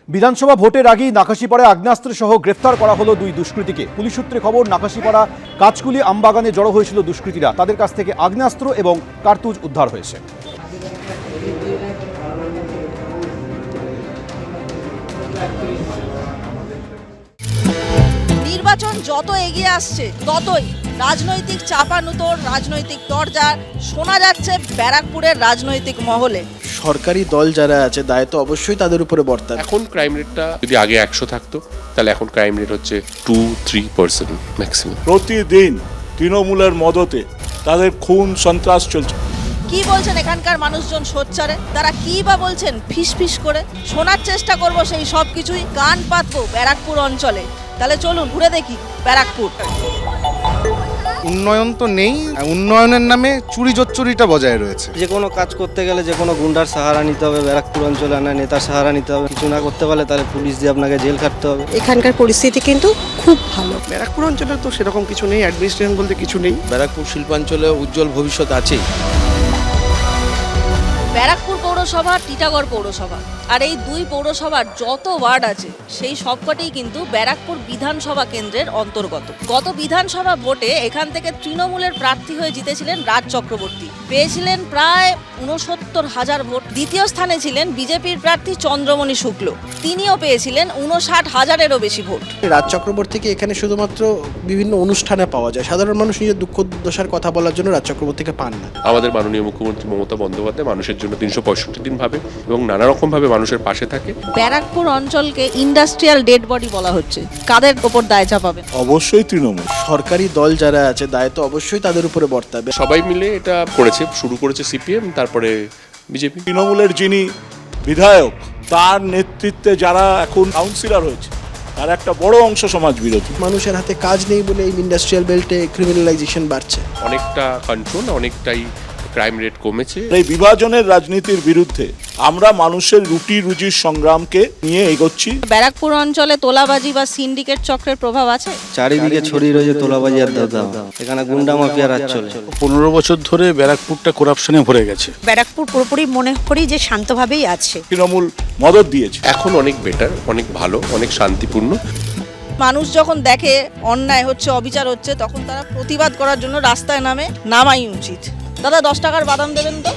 বিধানসভা ভোটের আগেই নাকাশিপাড়ায় আগ্নেয়াস্ত্র সহ গ্রেফতার করা হলো দুই দুষ্কৃতীকে। পুলিশ সূত্রে খবর, নাকাশিপাড়া কাঁচকুলি আমবাগানে জড়ো হয়েছিল দুষ্কৃতীরা। তাদের কাছ থেকে আগ্নেয়াস্ত্র এবং কার্তুজ উদ্ধার হয়েছে। নির্বাচন যত এগিয়ে আসছে ততই রাজনৈতিক চাপানুতোর, রাজনৈতিক তরজা শোনা যাচ্ছে ব্যারাকপুরের রাজনৈতিক মহলে। সরকারি দল যারা আছে দায়িত্ব অবশ্যই তাদের উপরে বর্তাবে। এখন ক্রাইম রেটটা যদি আগে 100 থাকতো তাহলে এখন ক্রাইম রেট হচ্ছে 2-3% ম্যাক্সিমাম। প্রতিদিন তৃণমূলের মদতে তাদের খুন সন্ত্রাস চলছে। কি বলছেন এখানকার মানুষজন সোচ্চারে? তারা কি বা বলছেন ফিস করে? শোনার চেষ্টা করব সেই সব কিছুই, কান পাতবো ব্যারাকপুর অঞ্চলে। তাহলে চলুন ঘুরে দেখি ব্যারাকপুর। উন্নয়ন তো নেই, উন্নয়নের নামে চুরি জোচ্চুরিটা বজায় রয়েছে। যে কোনো কাজ করতে গেলে যে কোনো গুন্ডার সাহারা নিতে হবে, ব্যারাকপুর অঞ্চলে না নেতার সাহারা নিতে হবে। কিছু না করতে পারলে তাহলে পুলিশ দিয়ে আপনাকে জেল খাটতে হবে। এখানকার পরিস্থিতি কিন্তু খুব ভালো। ব্যারাকপুর অঞ্চলে তো সেরকম কিছু নেই, অ্যাডমিনিস্ট্রেশন বলতে কিছু নেই। ব্যারাকপুর শিল্পাঞ্চলে উজ্জ্বল ভবিষ্যৎ আছেই। ব্যারাকপুর পৌরসভা, টিটাগড় পৌরসভা, আর এই দুই পৌরসভার যত ওয়ার্ড আছে সেই সবকটাই কিন্তু ব্যারাকপুর বিধানসভা কেন্দ্রের অন্তর্গত। গত বিধানসভা ভোটে এখান থেকে তৃণমূলের প্রার্থী হয়ে জিতেছিলেন রাজ চক্রবর্তী, পেয়েছিলেন প্রায় 69,000 ভোট। দ্বিতীয় স্থানে ছিলেন বিজেপির প্রার্থী চন্দ্রমণি শুক্ল, তিনিও পেয়েছিলেন 59,000-এরও বেশি ভোট। রাজ চক্রবর্তীকে এখানে শুধুমাত্র বিভিন্ন অনুষ্ঠানে পাওয়া যায়, সাধারণ মানুষ নিজের দুঃখ দুর্দশার কথা বলার জন্য রাজ চক্রবর্তীকে পান না। আমাদের মাননীয় মুখ্যমন্ত্রী মমতা বন্দ্যোপাধ্যায় মানুষের জন্য 365 দিন ভাবে এবং নানা রকম ভাবে মানুষের পাশে থাকে। ব্যারাকপুর অঞ্চলকে ইন্ডাস্ট্রিয়াল ডেড বডি বলা হচ্ছে, কাদের ওপর দায় চাপাবেন? অবশ্যই তৃণমূল। সরকারি দল যারা আছে দায়িত্ব অবশ্যই তাদের উপরে বর্তাবে। সবাই মিলে এটা করেছে, শুরু করেছে সিপিএম, তারপরে বিজেপি। তৃণমূলের যিনি বিধায়ক, তার নেতৃত্বে যারা এখন কাউন্সিলর হয়েছে তার একটা বড় অংশ সমাজ বিরোধী। মানুষের হাতে কাজ নেই বলে এই ইন্ডাস্ট্রিয়াল বেল্টে ক্রিমিনালাইজেশন বাড়ছে। অনেকটা কন্ট্রোল, অনেকটাই ক্রাইম রেট কমেছে। এই বিভাজনের রাজনীতির বিরুদ্ধে আমরা মানুষের রুটি রুজির সংগ্রামকে নিয়ে এগোচ্ছি। ব্যারাকপুর অঞ্চলে তোলাবাজি বা সিন্ডিকেট চক্রের প্রভাব আছে? চারিদিকে ছড়িয়ে রয়েছে তোলাবাজি আর দাদা। এখানে গুন্ডা মাফিয়া রাজ চলে। 15 বছর ধরে ব্যারাকপুরটা করাপশনে ভরে গেছে। ব্যারাকপুর পুরোপুরি মনে করি যে শান্তভাবেই আছে। তৃণমূল মদত দিয়েছে। এখন অনেক বেটার, অনেক ভালো, অনেক শান্তিপূর্ণ। মানুষ যখন দেখে অন্যায় হচ্ছে, অবিচার হচ্ছে, তখন তারা প্রতিবাদ করার জন্য রাস্তায় নামাই উচিত। দাদা 10 টাকার বাদাম দেবেন তো?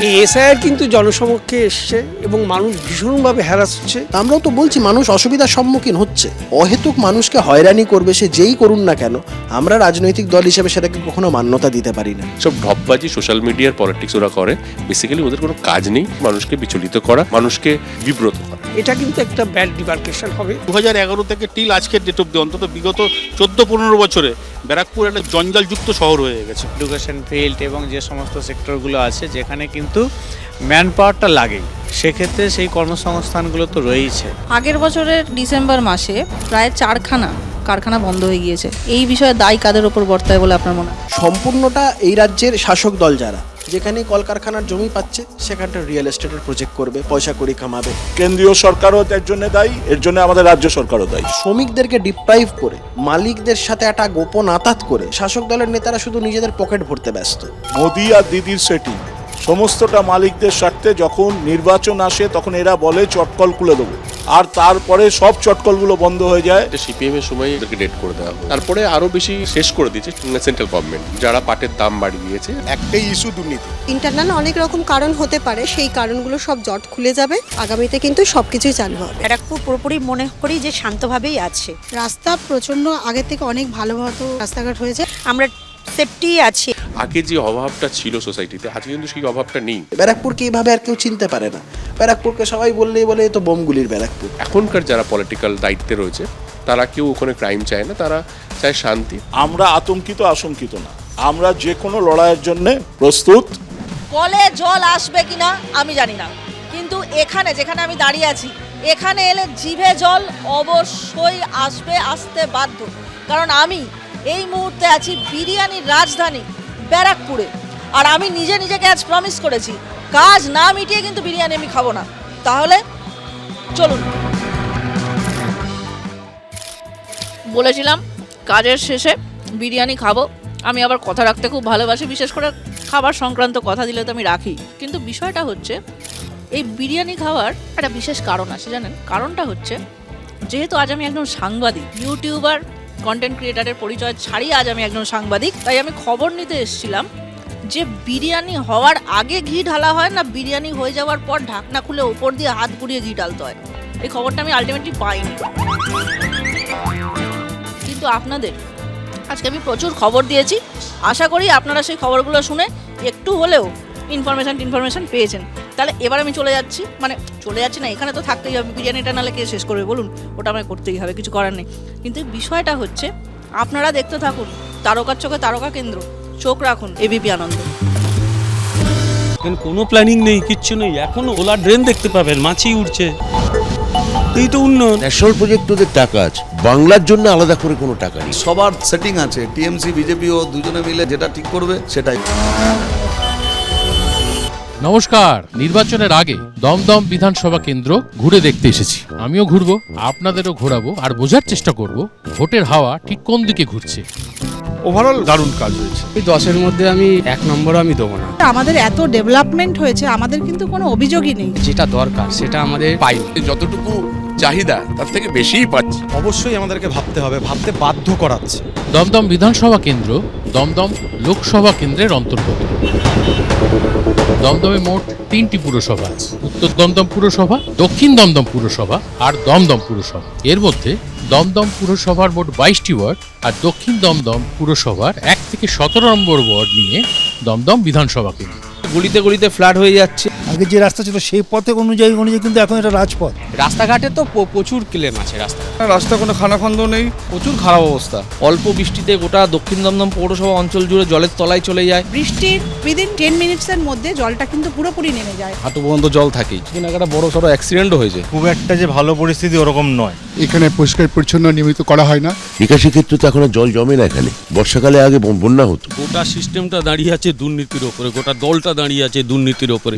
এই এসআইআর কিন্তু জনসমক্ষে এসছে এবং মানুষ ভীষণভাবে হ্যারাস হচ্ছে। আমরাও তো বলছি মানুষ অসুবিধার সম্মুখীন হচ্ছে। অহেতুক মানুষকে হয়রানি করবে সে যেই করুন না কেন, আমরা রাজনৈতিক দল হিসেবে সেটাকে কখনো মান্যতা দিতে পারি না। সব ঢপবাজি, সোশ্যাল মিডিয়ার পলিটিক্স ওরা করে। বেসিক্যালি ওদের কোনো কাজ নেই মানুষকে বিচলিত করা, মানুষকে বিব্রত করা। এটা কিন্তু একটা ব্যাড ডিমার্কেশন হবে। 2011 থেকে টিল আজকের ডেট অব্দি অন্তত বিগত 14-15 বছরে ব্যারাকপুর একটা জঞ্জালযুক্ত শহর হয়ে গেছে। এডুকেশন ফিল্ড এবং যে সমস্ত সেক্টরগুলো আছে যেখানে কিন্তু ম্যান পাওয়ারটা লাগেই, সেক্ষেত্রে সেই কর্মসংস্থানগুলো তো রয়েছে। আগের বছরের ডিসেম্বর মাসে প্রায় 4খানা কারখানা বন্ধ হয়ে গিয়েছে। এই বিষয়ে দায় কাদের ওপর বর্তায় বলে আপনার মনে হয়? সম্পূর্ণটা এই রাজ্যের শাসক দল যারা, যেখানে কলকারখানার জমি পাচ্ছে সেখানটা রিয়েল এস্টেটের প্রজেক্ট করবে, পয়সা করি কামাবে। কেন্দ্রীয় সরকারও এর জন্য দায়ী, এর জন্য আমাদের রাজ্য সরকারও দায়ী। শ্রমিকদেরকে ডিপ্রাইভ করে, মালিকদের সাথে একটা গোপন আতাত করে শাসক দলের নেতারা শুধু নিজেদের পকেট ভরতে ব্যস্ত। মোদি আর দিদির সেটিং সমস্তটা মালিকদের স্বার্থে। যখন নির্বাচন আসে তখন এরা বলে চটকল খুলে দেবো, আর তারপরে সব চটকলগুলো বন্ধ হয়ে যায়। সিপিএম এর সময় এদেরকে ডেট করে দেওয়া হয়, তারপরে আরো বেশি শেষ করে দিয়েছে সেন্ট্রাল গভর্নমেন্ট, যারা পাটের দাম বাড়িয়ে দিয়েছে। একটাই ইস্যু দুর্নীতি। ইন্টারনাল অনেক রকম কারণ হতে পারে, সেই কারণগুলো সব জট খুলে যাবে। আগামীতে কিন্তু সবকিছুই চালু হবে। ব্যারাকপুর পুরোপুরি মনে করি যে শান্তভাবেই আছে। রাস্তা প্রচন্ড আগের থেকে অনেক ভালো রাস্তাঘাট হয়েছে, আমরা সেফটি আছি। আগে যে অভাবটা ছিল সোসাইটিতে, আজকে কিন্তু সেই অভাবটা নেই। ব্যারাকপুরকে এইভাবে আর কেউ চিনতে পারে না। ব্যারাকপুরকে সবাই বললেই বলে তো বোমগুলির ব্যারাকপুর। এখনকার যারা পলিটিক্যাল দায়িত্বে রয়েছে তারা কেউ ওখানে ক্রাইম চায় না, তারা চায় শান্তি। আমরা আতঙ্কিত আশঙ্কিত না, আমরা যে কোনো লড়াইয়ের জন্য প্রস্তুত। কলে জল আসবে কিনা আমি জানি না, কিন্তু এখানে যেখানে আমি দাঁড়িয়ে আছি, এখানে এলে জিভে জল অবশ্যই আসবে, আসতে বাধ্য। কারণ আমি এই মুহূর্তে আছি বিরিয়ানির রাজধানী ব্যারাকপুরে, আর আমি নিজেকে আজ প্রমিস করেছি কাজ না মিটিয়ে কিন্তু বিরিয়ানি আমি খাবো না। তাহলে চলুন, বলেছিলাম কাজের শেষে বিরিয়ানি খাবো। আমি আবার কথা রাখতে খুব ভালোবাসি, বিশেষ করে খাবার সংক্রান্ত কথা দিলে তো আমি রাখি। কিন্তু বিষয়টা হচ্ছে এই বিরিয়ানি খাওয়ার একটা বিশেষ কারণ আছে জানেন, কারণটা হচ্ছে যেহেতু আজ আমি একজন সাংবাদিক, ইউটিউবার, কন্টেন্ট ক্রিয়েটারের পরিচয় ছাড়িয়ে আজ আমি একজন সাংবাদিক, তাই আমি খবর নিতে এসেছিলাম যে বিরিয়ানি হওয়ার আগে ঘি ঢালা হয় না বিরিয়ানি হয়ে যাওয়ার পর ঢাকনা খুলে ওপর দিয়ে হাত ঘুরিয়ে ঘি ঢালতে হয়। এই খবরটা আমি আলটিমেটলি পাইনি, কিন্তু আপনাদের আজকে আমি প্রচুর খবর দিয়েছি। আশা করি আপনারা সেই খবরগুলো শুনে একটু হলেও ইনফরমেশন পেয়েছেন। তাহলে এবার আমি চলে যাচ্ছি না, এখানে তো থাকতেই হবে, বিরিয়ানিটা নাহলে কে শেষ করবে বলুন, ওটা আমায় করতেই হবে, কিছু করার নেই। কিন্তু বিষয়টা হচ্ছে আপনারা দেখতে থাকুন তারকার চোখে তারকা কেন্দ্র, চোখ রাখুন এবিপি আনন্দ। কোনো প্ল্যানিং নেই, কিচ্ছু নেই, এখনো ওলা ড্রেন দেখতে পাবেন, মাছি উঠছে, এই তো উন্নয়ন। ন্যাশনাল প্রজেক্ট ওদের টাকা আছে, বাংলার জন্য আলাদা করে কোনো টাকা নেই। সবার সেটিং আছে, টিএমসি বিজেপিও দুজনে মিলে যেটা ঠিক করবে সেটাই। নমস্কার, নির্বাচনের আগে দমদম বিধানসভা কেন্দ্র ঘুরে দেখতে এসেছি। আমিও ঘুরবো, আপনাদেরও ঘোরাবো, আর বোঝার চেষ্টা করব ভোটের হাওয়া ঠিক কোন দিকে ঘুরছে। ওভারঅল দারুণ কাজ হয়েছে। এই 10-এর মধ্যে আমি 1 নম্বর আমি দেবো না। আমাদের এত ডেভেলপমেন্ট হয়েছে, আমাদের কিন্তু কোনো অভিযোগই নেই। যেটা দরকার সেটা আমাদের পাই, যতটুকু চাহিদা তার থেকে বেশিই পাচ্ছি। অবশ্যই আমাদেরকে ভাবতে হবে, ভাবতে বাধ্য করাচ্ছে। দমদম বিধানসভা কেন্দ্র দমদম লোকসভা কেন্দ্রের অন্তর্গত। দমদমে মোট 3টি পুরসভা আছে, উত্তর দমদম পুরসভা, দক্ষিণ দমদম পুরসভা আর দমদম পুরসভা। এর মধ্যে দমদম পুরসভার মোট 22টি ওয়ার্ড আর দক্ষিণ দমদম পুরসভার 1 থেকে 17 নম্বর ওয়ার্ড নিয়ে দমদম বিধানসভা কেন্দ্র। গলিতে গলিতে ফ্ল্যাট হয়ে যাচ্ছে। আগে যে রাস্তা ছিল সেই পথে অনুযায়ী কিন্তু এখন এটা রাজপথ। রাস্তাঘাটে তো প্রচুর ক্লেম আছে। রাস্তা কোনো খানাখন্দ নেই, প্রচুর খারাপ অবস্থা। অল্প বৃষ্টিতে গোটা দক্ষিণ দমদম পৌরসভা অঞ্চল জুড়ে জলের তলায় চলে যায়। বৃষ্টির উইদিন 10 মিনিটসের মধ্যে জলটা কিন্তু পুরোপুরি নেমে যায়, হাঁটু পর্যন্ত জল থাকেই। একটা বড় সড়ো অ্যাক্সিডেন্টও হয়েছে। খুব একটা যে ভালো পরিস্থিতি ওরকম নয়। এখানে পরিষ্কার পরিচ্ছন্ন নিয়মিত করা হয় না। নিকাশি ক্ষেত্রে তো এখন জল জমে না। এখানে বর্ষাকালে আগে বন্যা হতো। গোটা সিস্টেমটা দাঁড়িয়ে আছে দুর্নীতির ওপরে, গোটা দলটা দাঁড়িয়ে আছে দুর্নীতির ওপরে।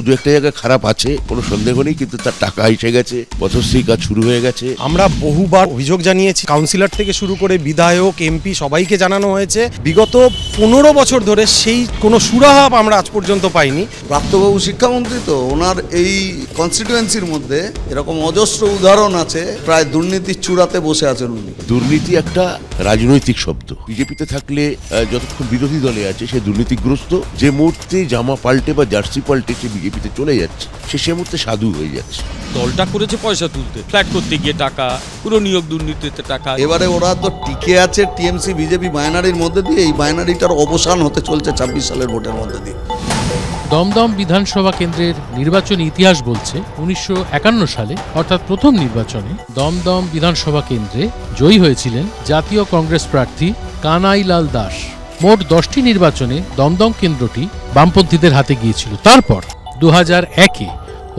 দু একটা জায়গায় খারাপ আছে, কোনো সন্দেহ নেই, কিন্তু তার টাকা এসে গেছে, পথশ্রী কাজ শুরু হয়ে গেছে। আমরা বহুবার অভিযোগ জানিয়েছি, কাউন্সিলর থেকে শুরু করে বিধায়ক, এমপি সবাইকে জানানো হয়েছে। বিগত 15 বছর ধরে সেই কোনো সুরাহা আমরা আজ পর্যন্ত পাইনি। প্রাপ্তবাবু শিক্ষামন্ত্রী তো, ওনার এই কনস্টিটুয়েন্সির মধ্যে এরকম অজস্র উদাহরণ আছে, প্রায় দুর্নীতির চূড়াতে বসে আছেন উনি। দুর্নীতি একটা রাজনৈতিক শব্দ। বিজেপিতে থাকলে যতক্ষণ বিরোধী দলে আছে সে দুর্নীতিগ্রস্ত। যে মুহূর্তে জামা পাল্টে বা জার্সি পাল্টে সে বিজেপিতে চলে যাচ্ছে, সে মুহূর্তে সাধু হয়ে যাচ্ছে। দলটা করেছে পয়সা তুলতে, ফ্ল্যাট করতে গিয়ে টাকা, পুরো নিয়োগ দুর্নীতিতে টাকা। এবারে ওরা তো টিকে আছে টিএমসি বিজেপি বাইনারির মধ্যে দিয়ে। এই বাইনারিটার অবসান হতে চলছে 26 সালের ভোটের মধ্যে দিয়ে। দমদম বিধানসভা কেন্দ্রের নির্বাচনী ইতিহাস বলছে 1951 সালে অর্থাৎ প্রথম নির্বাচনে দমদম বিধানসভা কেন্দ্রে জয়ী হয়েছিলেন জাতীয় কংগ্রেস প্রার্থী কানাইলাল দাস। মোট 10টি নির্বাচনে দমদম কেন্দ্রটি বামপন্থীদের হাতে গিয়েছিল। তারপর 2001-এ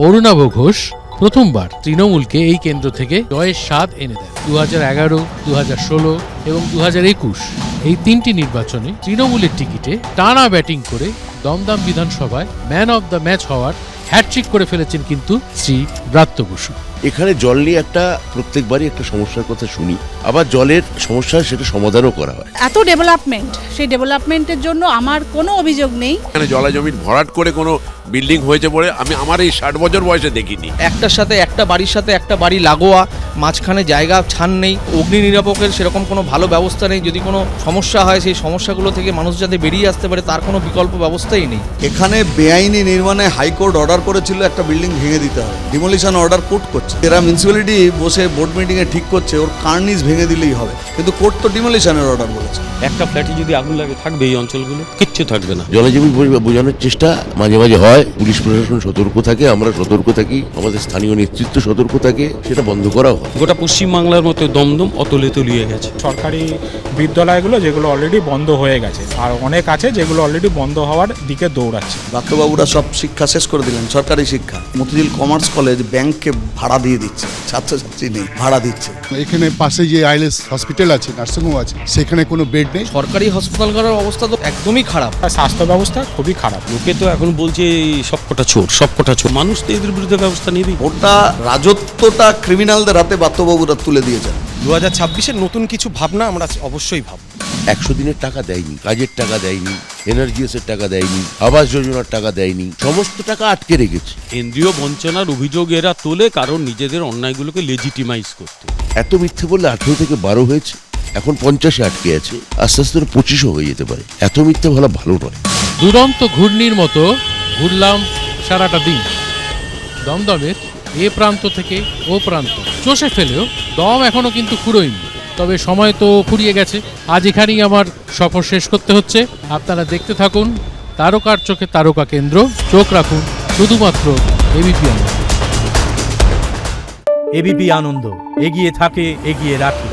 অরুণাভ ঘোষ প্রথমবার তৃণমূলকে এই কেন্দ্র থেকে জয়ের স্বাদ এনে দেয়। 2011, 2016 এবং 2021 এই 3টি নির্বাচনে তৃণমূলের টিকিটে টানা ব্যাটিং করে দমদম বিধানসভায় ম্যান অব দ্য ম্যাচ হওয়ার হ্যাটট্রিক করে ফেলেছেন কিন্তু শ্রী ব্রাত্য বসু। এখানে জল নিয়ে প্রত্যেকবারই একটা সমস্যার কথা শুনি, আবার জলের সমস্যা সেটা সমাধানও করা হয়। এত ডেভেলপমেন্ট, সেই ডেভেলপমেন্টের জন্য আমার কোনো অভিযোগ নেই। এখানে জলাজমির ভরাট করে কোনো বিল্ডিং হয়েছে বলে আমি আমার এই 60 বছর বয়সে দেখিনি। একটার সাথে একটা বাড়ির সাথে একটা বাড়ি লাগোয়া, মাঝখানে জায়গা ছান নেই, অগ্নি নিরাপকের সেরকম কোনো ভালো ব্যবস্থা নেই। যদি কোনো সমস্যা হয় সেই সমস্যাগুলো থেকে মানুষ যাতে বেরিয়ে আসতে পারে তার কোনো বিকল্প ব্যবস্থাই নেই। এখানে বেআইনি নির্মাণে হাইকোর্ট অর্ডার করেছিল একটা বিল্ডিং ভেঙে দিতে হবে, ডিমোলিশন অর্ডার কোর্ট করছে। এরা মিউনিসিপ্যালিটি বসে বোর্ড মিটিংয়ে ঠিক করছে ওর কার্নিস ভেঙে দিলেই হবে, কিন্তু কোর্ট তো ডিমোলিশনের অর্ডার বলেছে। একটা ফ্ল্যাটে যদি আগুন লাগে থাকবে এই অঞ্চলগুলো, কিচ্ছু থাকবে না। জলাজমি বোঝানোর চেষ্টা মাঝে মাঝে হয়, পুলিশ প্রশাসন সতর্ক থাকে, আমরা সতর্ক থাকি, আমাদের স্থানীয় নেতৃত্ব সতর্ক থাকে, সেটা বন্ধ করাও হয়। গোটা পশ্চিমবাংলার মতো দমদম অতলে তলিয়ে গেছে। সরকারি বিদ্যালয়গুলো যেগুলো অলরেডি বন্ধ হয়ে গেছে, আর অনেক আছে যেগুলো অলরেডি বন্ধ হওয়ার দিকে দৌড়াচ্ছে। ডাক্তারবাবুরা সব শিক্ষা শেষ করে দিলেন, সরকারি শিক্ষা। মতিঝিল কমার্স কলেজ ব্যাংককে ভাড়া দিয়ে দিচ্ছে, ছাত্রছাত্রী নেই, ভাড়া দিচ্ছে। এখানে পাশে যে আইএলএস হসপিটাল আছে, নার্সিংহোম আছে, সেখানে কোনো বেড নেই। সরকারি হাসপাতালগুলোর অবস্থা তো একদমই খারাপ, স্বাস্থ্য ব্যবস্থা খুবই খারাপ। লোকে তো এখন বলছে সবকটা চোর, সবকটা চোর। মানুষ তো এদের বিরুদ্ধে ব্যবস্থা নেবেই। ওটা রাজত্বটা ক্রিমিনালদের হাতে বাত্যবাবুরা তুলে দিয়েছেন। 2026-এর নতুন কিছু ভাবনা আমরা অবশ্যই ভাবব। 100 দিনের টাকা দেয়নি, কাজের টাকা দেয়নি, এনআরজিএস এর টাকা দেয়নি, আবাস যোজনার টাকা দেয়নি, সমস্ত টাকা আটকে রেখেছে। কেন্দ্রীয় বঞ্চনার অভিযোগ এরা তোলে কারণ নিজেদের অন্যায়গুলোকে লেজিটিমাইজ করতে। এত মিথ্যে বললে 18 থেকে 12 হয়েছে, এখন 50-এ আটকে আছে, আস্তে আস্তে 25ও হয়ে যেতে পারে। এত মিথ্যে বলা ভালো নয়। দুরন্ত ঘূর্ণির মতো ঘুরলাম সারাটা দিন, দমদমের এ প্রান্ত থেকে ও প্রান্ত চষে ফেলেও দম এখনো কিন্তু ফুরোয়নি। তবে সময় তো ফুরিয়ে গেছে, আজ এখানেই আমার সফর শেষ করতে হচ্ছে। আপনারা দেখতে থাকুন তারকার চোখে তারকা কেন্দ্র, চোখ রাখুন শুধুমাত্র এবিপি আনন্দ। এবিপি আনন্দ, এগিয়ে থাকে, এগিয়ে রাখে।